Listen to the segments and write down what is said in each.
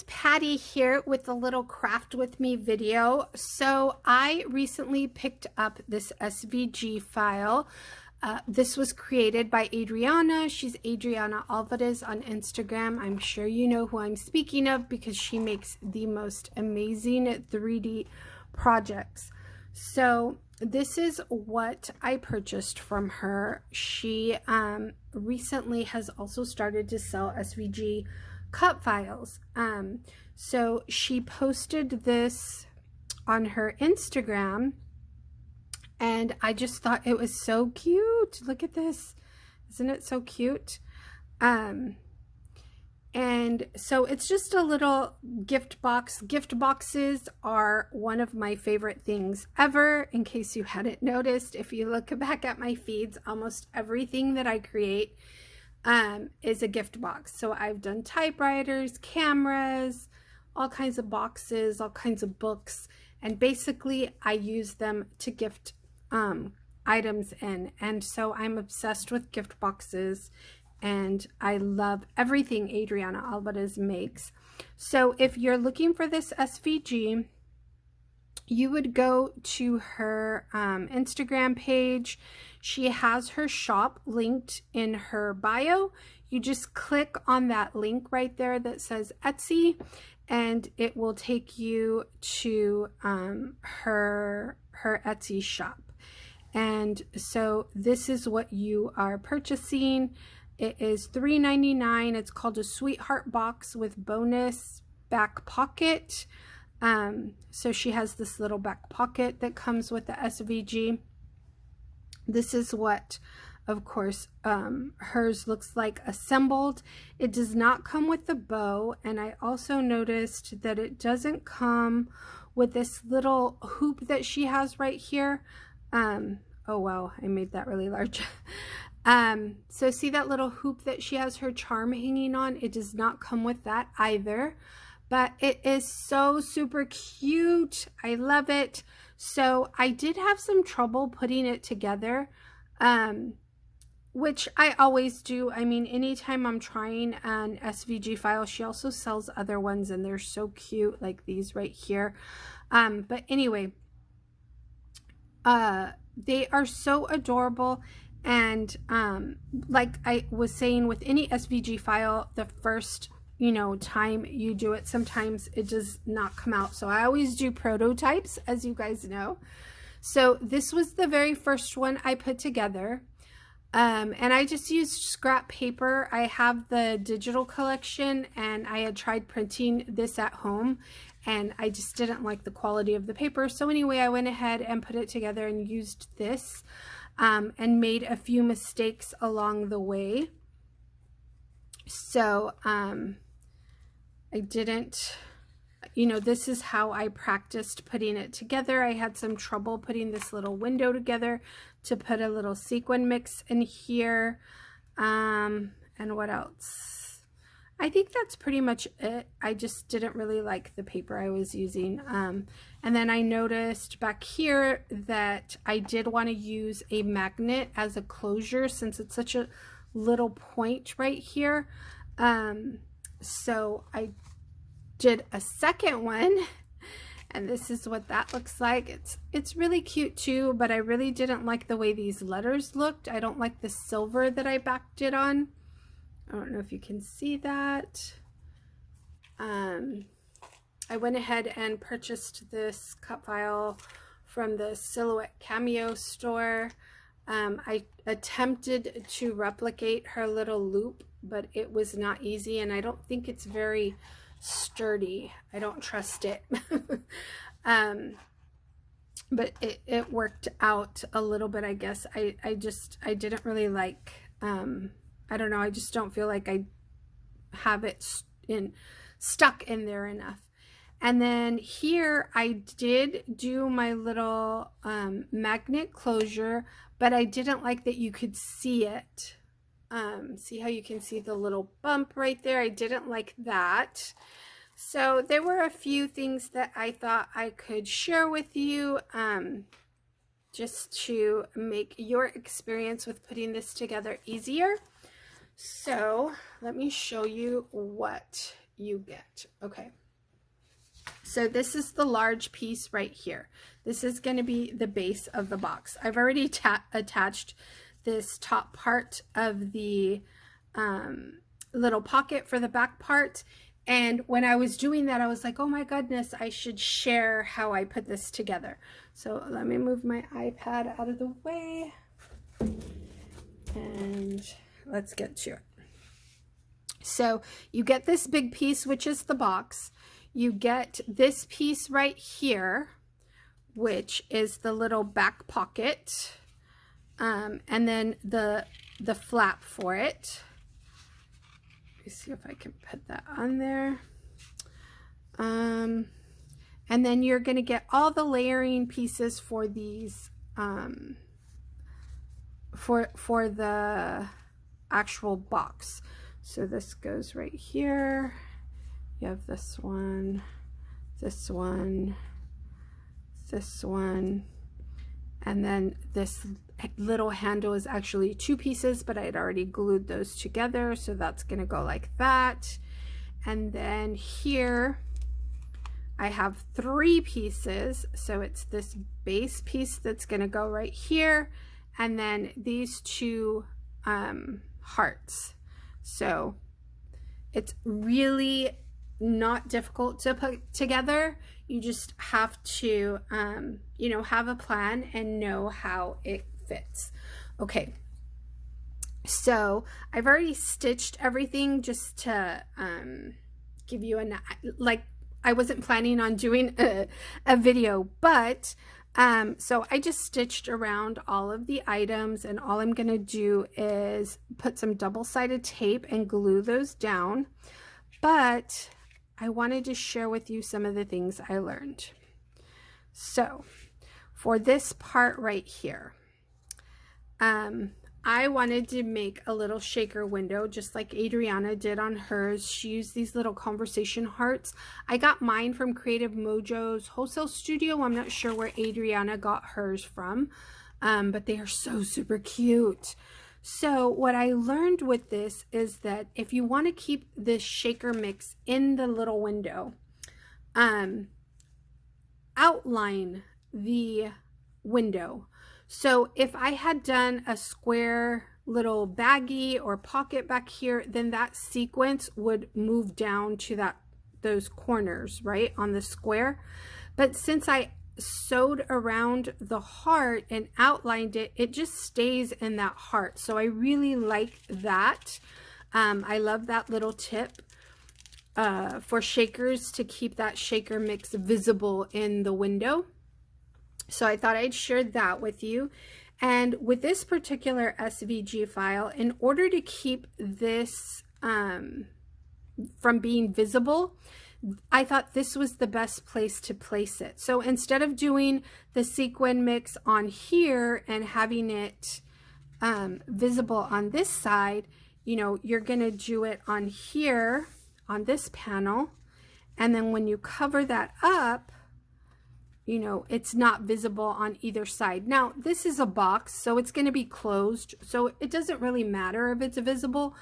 it's Patty here with a little craft with me video. So I recently picked up this SVG file. This was created by Adriana. She's Adriana Alvarez on Instagram. I'm sure you know who I'm speaking of because she makes the most amazing 3D projects. So this is what I purchased from her. She recently has also started to sell SVG cut files. So she posted this on her Instagram and I just thought it was so cute. Look at this. Isn't it so cute? And so it's just a little gift box. Gift boxes are one of my favorite things ever. In case you hadn't noticed, if you look back at my feeds, almost everything that I create is a gift box. So I've done typewriters, cameras, all kinds of boxes, all kinds of books, and basically I use them to gift items in. And so I'm obsessed with gift boxes and I love everything Adriana Alvarez makes. So if you're looking for this SVG, you would go to her Instagram page. She has her shop linked in her bio. You just click on that link right there that says Etsy and it will take you to her Etsy shop. And so this is what you are purchasing. It is $3.99. It's called a Sweetheart Box with bonus back pocket. So she has this little back pocket that comes with the SVG. This is what, of course, hers looks like assembled. It does not come with the bow, and I also noticed that it doesn't come with this little hoop that she has right here. Oh wow, I made that really large. So see that little hoop that she has her charm hanging on? It does not come with that either. But it is so super cute. I love it. So I did have some trouble putting it together, which I always do. I mean, anytime I'm trying an SVG file, she also sells other ones and they're so cute, like these right here. But anyway, they are so adorable. And like I was saying, with any SVG file, the first time you do it, sometimes it does not come out. So I always do prototypes, as you guys know. So this was the very first one I put together. And I just used scrap paper. I have the digital collection and I had tried printing this at home and I just didn't like the quality of the paper. So anyway, I went ahead and put it together and used this and made a few mistakes along the way. So I didn't, this is how I practiced putting it together. I had some trouble putting this little window together to put a little sequin mix in here. And what else? I think that's pretty much it. I just didn't really like the paper I was using. And then I noticed back here that I did want to use a magnet as a closure since it's such a little point right here. So I did a second one and this is what that looks like. It's really cute too, but I really didn't like the way these letters looked. I don't like the silver that I backed it on. I don't know if you can see that. I went ahead and purchased this cut file from the Silhouette Cameo store. I attempted to replicate her little loop, but it was not easy and I don't think it's very sturdy. I don't trust it. But it worked out a little bit, I guess. I didn't really like, I don't know, I just don't feel like I have it stuck in there enough. And then here I did do my little magnet closure, but I didn't like that you could see it. See how you can see the little bump right there? I didn't like that. So there were a few things that I thought I could share with you just to make your experience with putting this together easier. So let me show you what you get. Okay. So this is the large piece right here. This is going to be the base of the box. I've already attached this top part of the little pocket for the back part. And when I was doing that, I was like, oh my goodness, I should share how I put this together. So let me move my iPad out of the way and let's get to it. So you get this big piece, which is the box. You get this piece right here, which is the little back pocket, and then the flap for it. Let me see if I can put that on there. And then you're going to get all the layering pieces for these, for the actual box. So this goes right here. You have this one, this one, this one, and then this little handle is actually 2 pieces, but I had already glued those together, so that's going to go like that. And then here I have 3 pieces, so it's this base piece that's going to go right here, and then these 2 hearts. So it's really not difficult to put together. You just have to you know, have a plan and know how it fits. Okay, so I've already stitched everything just to give you like, I wasn't planning on doing a video, but so I just stitched around all of the items, and all I'm gonna do is put some double-sided tape and glue those down. But I wanted to share with you some of the things I learned. So for this part right here, I wanted to make a little shaker window just like Adriana did on hers. She used these little conversation hearts. I got mine from Creative Mojo's wholesale studio. I'm not sure where Adriana got hers from, but they are so super cute. So what I learned with this is that if you want to keep this shaker mix in the little window, outline the window. So if I had done a square little baggie or pocket back here, then that sequence would move down to those corners, right, on the square. But since I sewed around the heart and outlined it, it just stays in that heart. So I really like that. I love that little tip for shakers, to keep that shaker mix visible in the window. So I thought I'd share that with you. And with this particular SVG file, in order to keep this from being visible, I thought this was the best place to place it. So instead of doing the sequin mix on here and having it visible on this side, you know, you're gonna do it on here, on this panel. And then when you cover that up, you know, it's not visible on either side. Now, this is a box, so it's going to be closed, so it doesn't really matter if it's visible.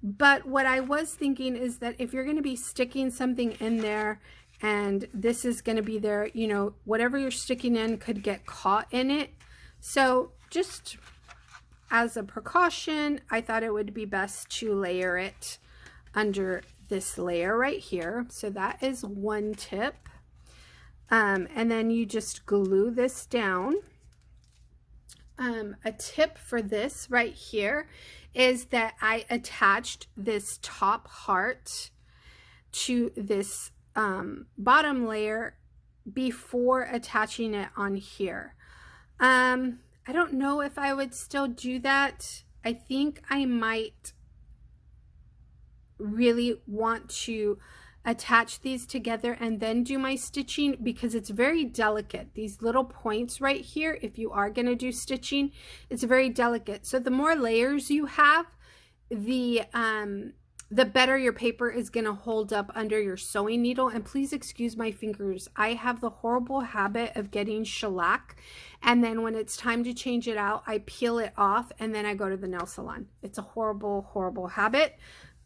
But what I was thinking is that if you're going to be sticking something in there and this is going to be there, you know, whatever you're sticking in could get caught in it. So just as a precaution, I thought it would be best to layer it under this layer right here. So that is one tip. And then you just glue this down. A tip for this right here is that I attached this top heart to this bottom layer before attaching it on here. I don't know if I would still do that. I think I might really want to attach these together and then do my stitching, because it's very delicate. These little points right here, if you are going to do stitching, it's very delicate. So the more layers you have, the better your paper is going to hold up under your sewing needle. And please excuse my fingers. I have the horrible habit of getting shellac, and then when it's time to change it out, I peel it off and then I go to the nail salon. It's a horrible, horrible habit.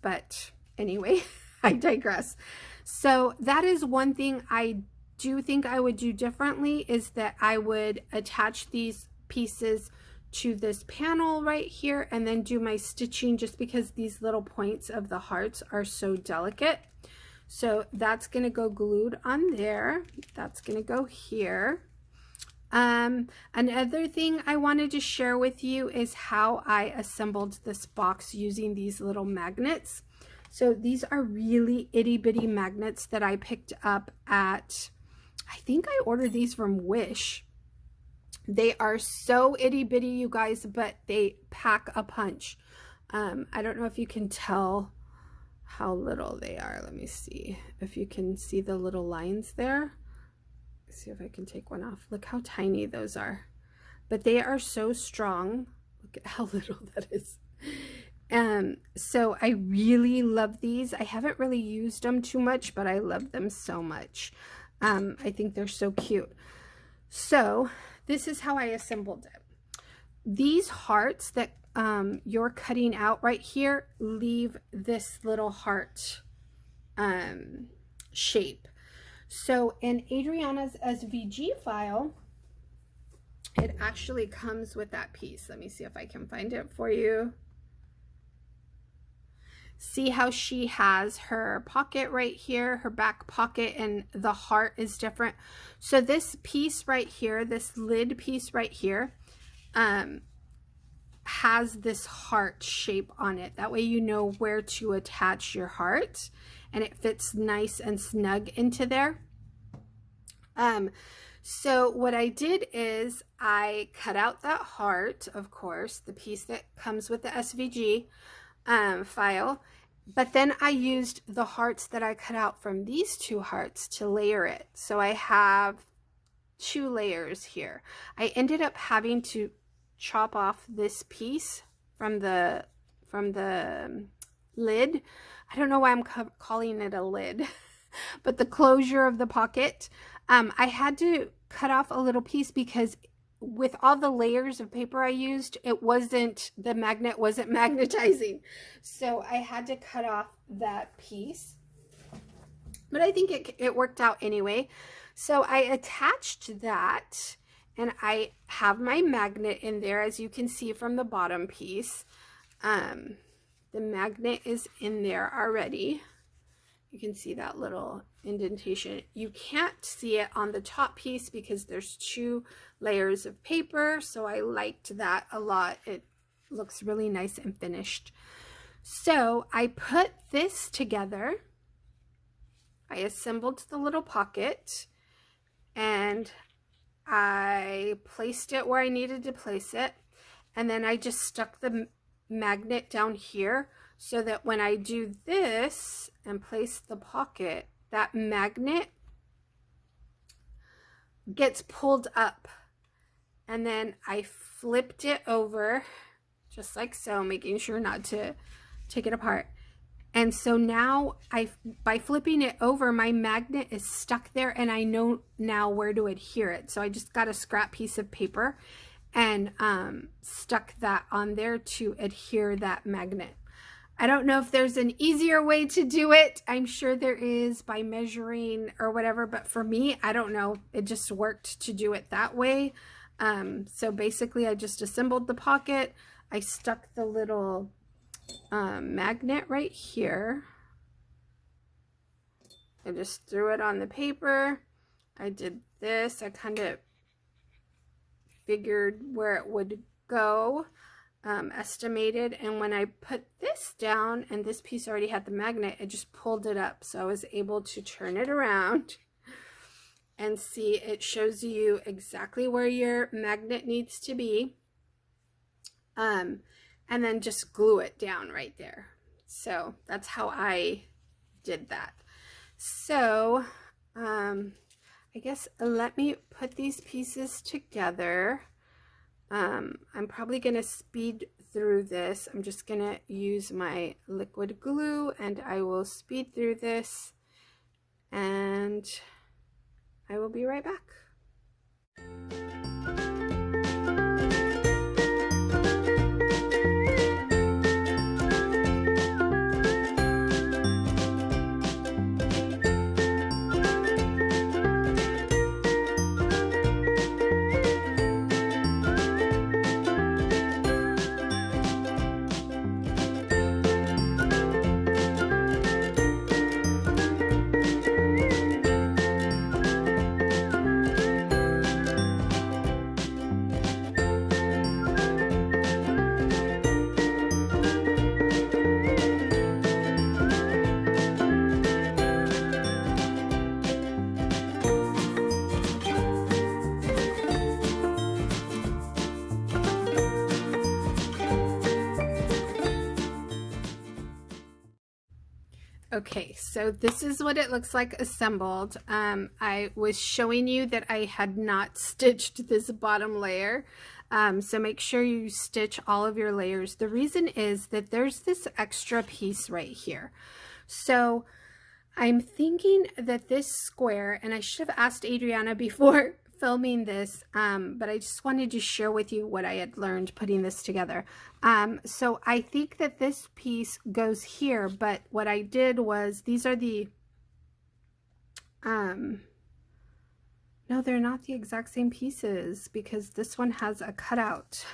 But anyway, I digress. So that is one thing I do think I would do differently, is that I would attach these pieces to this panel right here and then do my stitching, just because these little points of the hearts are so delicate. So that's going to go glued on there. That's going to go here. Another thing I wanted to share with you is how I assembled this box using these little magnets. So these are really itty bitty magnets that I picked up at, I think I ordered these from Wish. They are so itty bitty, you guys, but they pack a punch. I don't know if you can tell how little they are. Let me see if you can see the little lines there. Let's see if I can take one off. Look how tiny those are, but they are so strong. Look at how little that is. So I really love these. I haven't really used them too much, but I love them so much. I think they're so cute. So this is how I assembled it. These hearts that you're cutting out right here leave this little heart shape. So in Adriana's SVG file, it actually comes with that piece. Let me see if I can find it for you. See how she has her pocket right here, her back pocket, and the heart is different. So this piece right here, this lid piece right here, has this heart shape on it. That way you know where to attach your heart, and it fits nice and snug into there. So what I did is I cut out that heart, of course, the piece that comes with the SVG file, but then I used the hearts that I cut out from these two hearts to layer it. So I have 2 layers here. I ended up having to chop off this piece from the lid. I don't know why I'm calling it a lid, but the closure of the pocket. I had to cut off a little piece because with all the layers of paper I used, the magnet wasn't magnetizing. So I had to cut off that piece, but I think it worked out anyway. So I attached that, and I have my magnet in there, as you can see from the bottom piece. The magnet is in there already. You can see that little indentation. You can't see it on the top piece because there's 2 layers of paper, so I liked that a lot. It looks really nice and finished. So I put this together. I assembled the little pocket, and I placed it where I needed to place it, and then I just stuck the magnet down here, so that when I do this and place the pocket, that magnet gets pulled up, and then I flipped it over just like so, making sure not to take it apart. And so now by flipping it over, my magnet is stuck there, and I know now where to adhere it. So I just got a scrap piece of paper and stuck that on there to adhere that magnet. I don't know if there's an easier way to do it. I'm sure there is, by measuring or whatever, but for me, I don't know. It just worked to do it that way. So basically I just assembled the pocket. I stuck the little magnet right here. I just threw it on the paper. I did this. I kind of figured where it would go. Estimated, and when I put this down, and this piece already had the magnet, it just pulled it up, so I was able to turn it around and see it shows you exactly where your magnet needs to be, and then just glue it down right there. So that's how I did that. So I guess let me put these pieces together. I'm probably going to speed through this. I'm just going to use my liquid glue, and I will speed through this, and I will be right back. Okay, so this is what it looks like assembled. I was showing you that I had not stitched this bottom layer. So make sure you stitch all of your layers. The reason is that there's this extra piece right here. So I'm thinking that this square, and I should have asked Adriana before filming this, but I just wanted to share with you what I had learned putting this together. So I think that this piece goes here, but what I did was, these are the, no, they're not the exact same pieces, because this one has a cutout,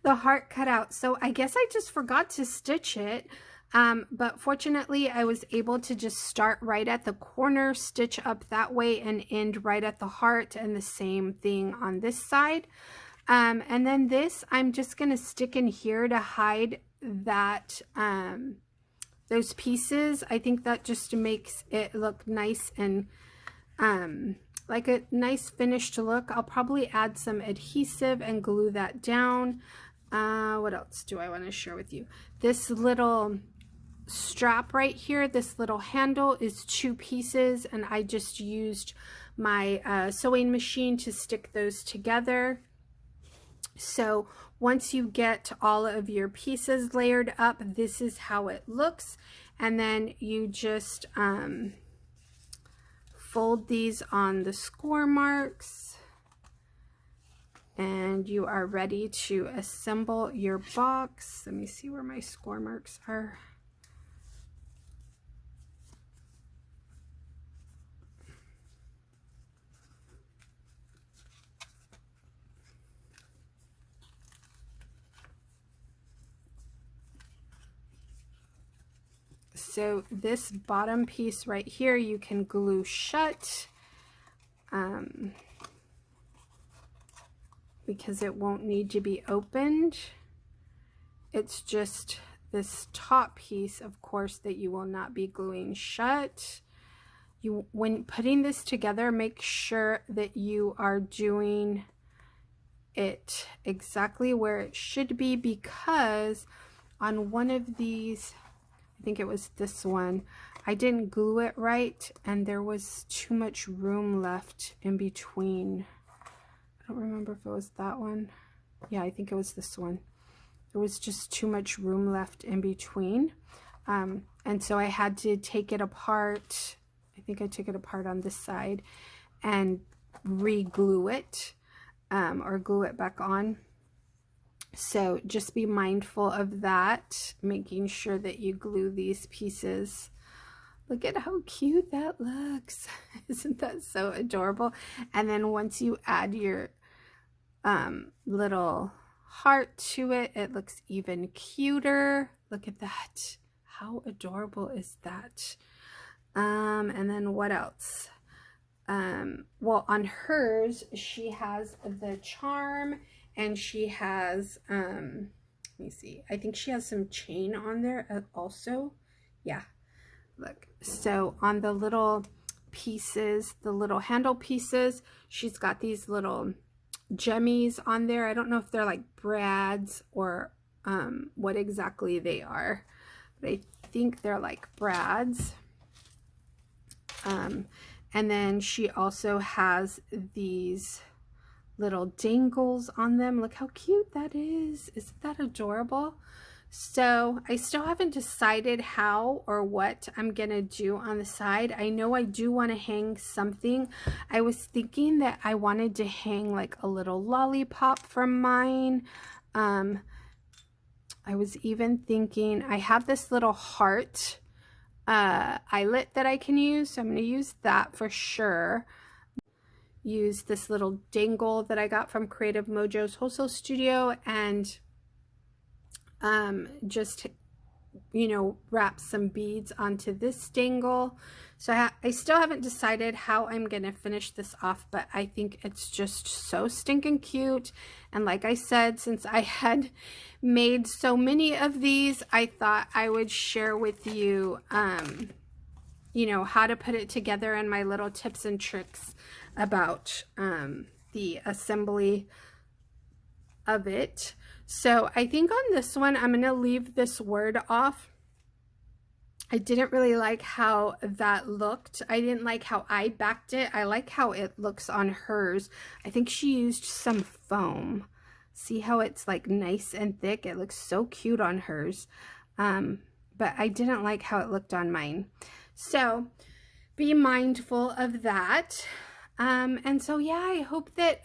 the heart cutout. So I guess I just forgot to stitch it. But fortunately I was able to just start right at the corner, stitch up that way, and end right at the heart, and the same thing on this side. And then this I'm just going to stick in here to hide that, those pieces. I think that just makes it look nice and like a nice finished look. I'll probably add some adhesive and glue that down. What else do I want to share with you? This little strap right here, this little handle, is 2 pieces, and I just used my sewing machine to stick those together. So once you get all of your pieces layered up, this is how it looks. And then you just fold these on the score marks, and you are ready to assemble your box. Let me see where my score marks are. So this bottom piece right here you can glue shut, because it won't need to be opened. It's just this top piece, of course, that you will not be gluing shut. When putting this together, make sure that you are doing it exactly where it should be, because on one of these, I think it was this one, I didn't glue it right, and there was too much room left in between. I don't remember if it was that one. Yeah, I think it was this one. There was just too much room left in between. And so I had to take it apart. I think I took it apart on this side and re-glue it, or glue it back on. So just be mindful of that, making sure that you glue these pieces. Look at how cute that looks. Isn't that so adorable? And then once you add your little heart to it, it looks even cuter. Look at that. How adorable is that? And then what else? Well, on hers, she has the charm, and she has, let me see, I think she has some chain on there also. Yeah, look. So on the little pieces, the little handle pieces, she's got these little jemmies on there. I don't know if they're like brads or what exactly they are, but I think they're like brads. And then she also has these little dangles on them. Look how cute that is. Isn't that adorable? So I still haven't decided how or what I'm gonna do on the side. I know I do want to hang something. I was thinking that I wanted to hang like a little lollipop from mine. I was even thinking, I have this little heart eyelet that I can use, so I'm going to use that for sure. Use this little dangle that I got from Creative Mojo's Wholesale Studio, and just, you know, wrap some beads onto this dangle. So I still haven't decided how I'm gonna finish this off, but I think it's just so stinking cute. And like I said, since I had made so many of these, I thought I would share with you, you know, how to put it together and my little tips and tricks about the assembly of it. So I think on this one, I'm going to leave this word off I didn't really like how that looked. I didn't like how I backed it. I like how it looks on hers. I think she used some foam. See how it's like nice and thick? It looks so cute on hers. But I didn't like how it looked on mine. So be mindful of that. And so, yeah, I hope that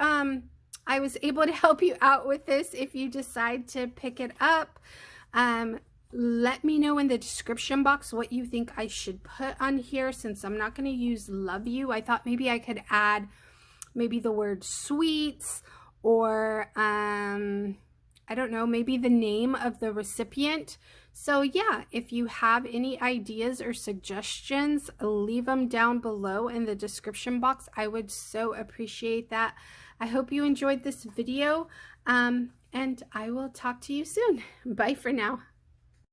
I was able to help you out with this if you decide to pick it up. Let me know in the description box what you think I should put on here, since I'm not going to use love you. I thought maybe I could add maybe the word sweets, or I don't know, maybe the name of the recipient. So yeah, if you have any ideas or suggestions, leave them down below in the description box. I would so appreciate that. I hope you enjoyed this video, and I will talk to you soon. Bye for now.